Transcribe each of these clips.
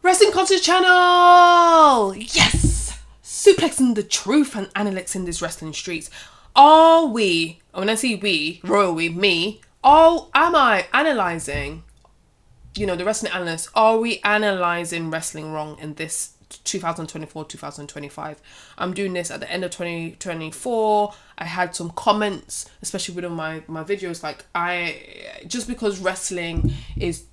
Wrestling Culture Channel! Yes! Suplexing the truth and analyzing these wrestling streets. Are we, when I say we, royal we, me, am I analysing, the wrestling analysts, are we analysing wrestling wrong in this 2024-2025? I'm doing this at the end of 2024. I had some comments, especially with my videos, like just because wrestling is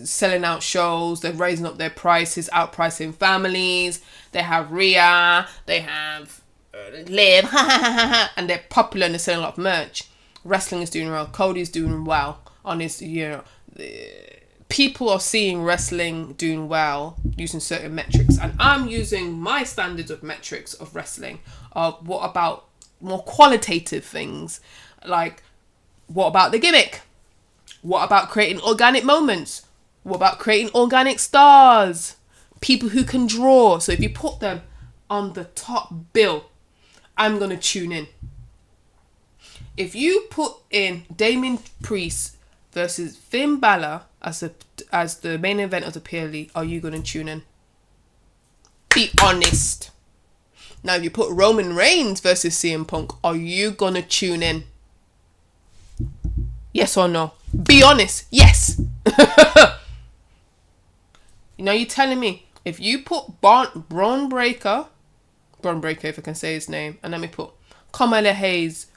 selling out shows, they're raising up their prices, outpricing families, they have Rhea, they have Liv, and they're popular and they're selling a lot of merch. Wrestling is doing well. Cody's doing well on his, people are seeing wrestling doing well using certain metrics, and I'm using my standards of metrics of wrestling. What about more qualitative things, like what about the gimmick? What about creating organic moments? What about creating organic stars? People who can draw. So if you put them on the top bill, I'm gonna tune in. If you put in Damien Priest versus Finn Balor as the main event of the PLE, are you going to tune in? Be honest. Now, if you put Roman Reigns versus CM Punk, are you going to tune in? Yes or no? Be honest. Yes. You're telling me, if you put Braun Breaker, if I can say his name, and let me put Carmella Hayes,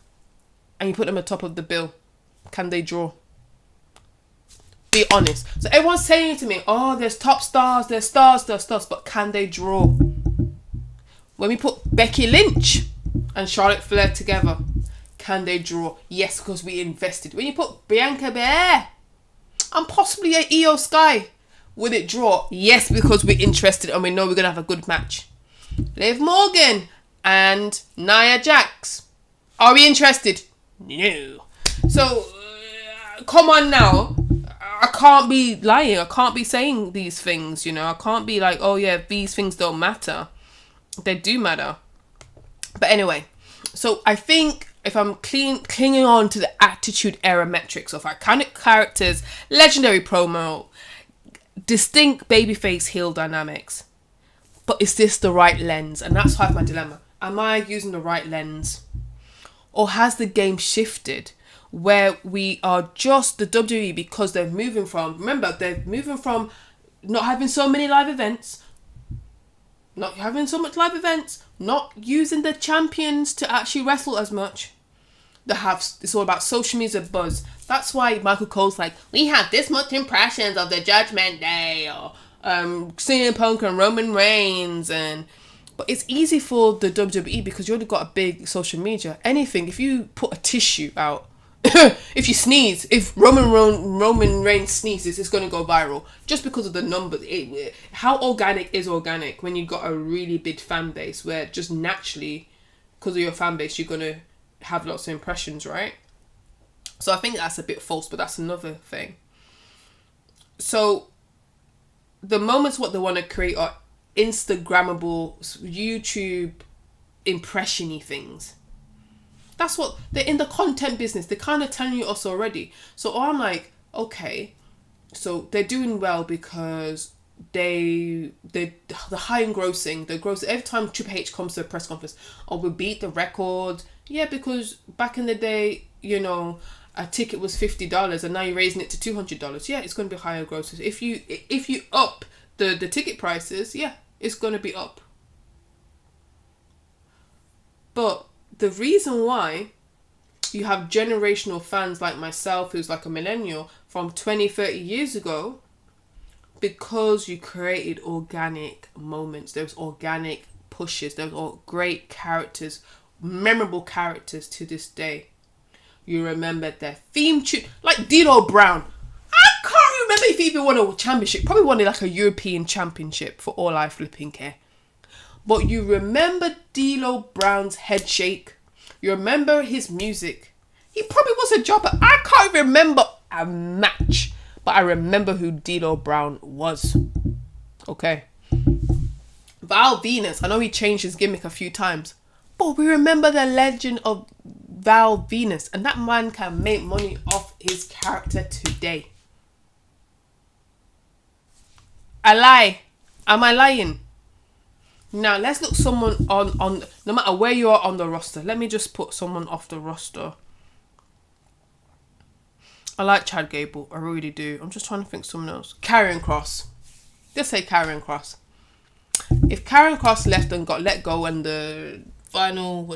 and you put them at the top of the bill, can they draw? Be honest. So everyone's saying to me, oh, there's top stars, there's stars, but can they draw? When we put Becky Lynch and Charlotte Flair together, can they draw? Yes, because we invested. When you put Bianca Belair and possibly a Io Sky, will it draw? Yes, because we're interested and we know we're going to have a good match. Liv Morgan and Nia Jax, are we interested? No. So, come on now. I can't be lying. I can't be saying these things, I can't be like, oh yeah, these things don't matter. They do matter. But anyway, so I think if I'm clinging on to the Attitude Era metrics of iconic characters, legendary promo, distinct babyface heel dynamics, but is this the right lens? And that's half my dilemma. Am I using the right lens? Or has the game shifted where we are just the WWE because they're moving from not having so many live events, not having so much live events, not using the champions to actually wrestle as much. It's all about social media buzz. That's why Michael Cole's like, we have this much impressions of the Judgment Day, or CM Punk and Roman Reigns, but it's easy for the WWE because you already got a big social media. Anything, if you put a tissue out, if you sneeze, if Roman Reigns sneezes, it's going to go viral just because of the numbers. How organic is organic when you've got a really big fan base where just naturally, because of your fan base, you're going to have lots of impressions, right? So I think that's a bit false, but that's another thing. So the moments what they want to create are Instagrammable, YouTube impression-y things. That's what they're in the content business. They're kind of telling you us already. So I'm like, okay, so they're doing well because the high engrossing, the gross every time Triple H comes to a press conference, we beat the record. Yeah, because back in the day, a ticket was $50 and now you're raising it to $200. Yeah, it's going to be higher grosses. If you up the ticket prices, yeah, it's going to be up. But the reason why you have generational fans like myself, who's like a millennial from 20, 30 years ago, because you created organic moments. There's organic pushes. There's all great characters, memorable characters to this day. You remember their theme tune, like D'Lo Brown. I can't remember if he even won a championship. Probably won like a European championship for all I flipping care. But you remember D'Lo Brown's head shake. You remember his music. He probably was a jobber. I can't remember a match, but I remember who D'Lo Brown was. Okay. Val Venus. I know he changed his gimmick a few times, but we remember the legend of Val Venus, and that man can make money off his character today. I lie. Am I lying? Now let's look someone on no matter where you are on the roster. Let me just put someone off the roster. I like Chad Gable. I really do. I'm just trying to think of someone else. Karrion Kross. Just say Karrion Kross. If Karrion Kross left and got let go and the final,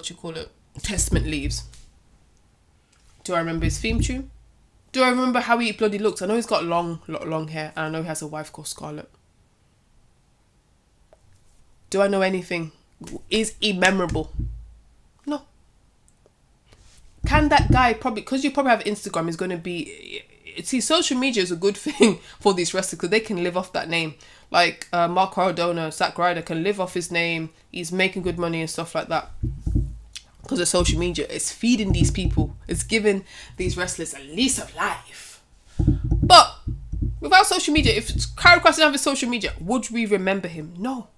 testament leaves, do I remember his theme tune? Do I remember how he bloody looks? I know he's got long hair, and I know he has a wife called Scarlett. Do I know anything? Is he memorable? No. Can that guy probably, because you probably have Instagram, is going to be... See, social media is a good thing for these wrestlers because they can live off that name. Like Mark Cardona, Zack Ryder can live off his name. He's making good money and stuff like that. Because of social media, it's feeding these people. It's giving these wrestlers a lease of life. But without social media, if Karrion Kross didn't have his social media, would we remember him? No.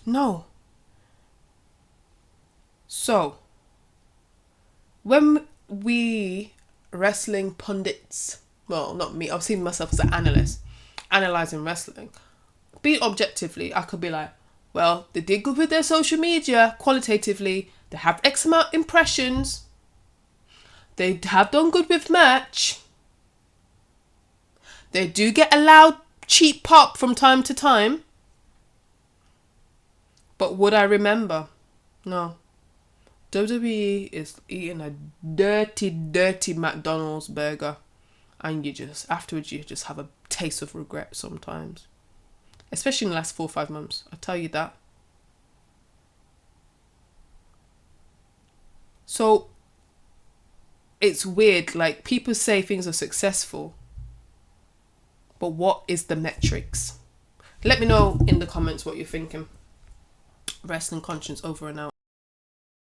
No. So, when we wrestling pundits, well, not me, I've seen myself as an analyst, analysing wrestling, be objectively, I could be like, well, they did good with their social media, qualitatively, they have X amount impressions, they have done good with merch, they do get a loud, cheap pop from time to time, but would I remember? No. WWE is eating a dirty McDonald's burger, and afterwards you just have a taste of regret sometimes, especially in the last 4 or 5 months. I tell you that. So it's weird, like people say things are successful, but what is the metrics? Let me know in the comments what you're thinking. Wrestling Conscience over and out.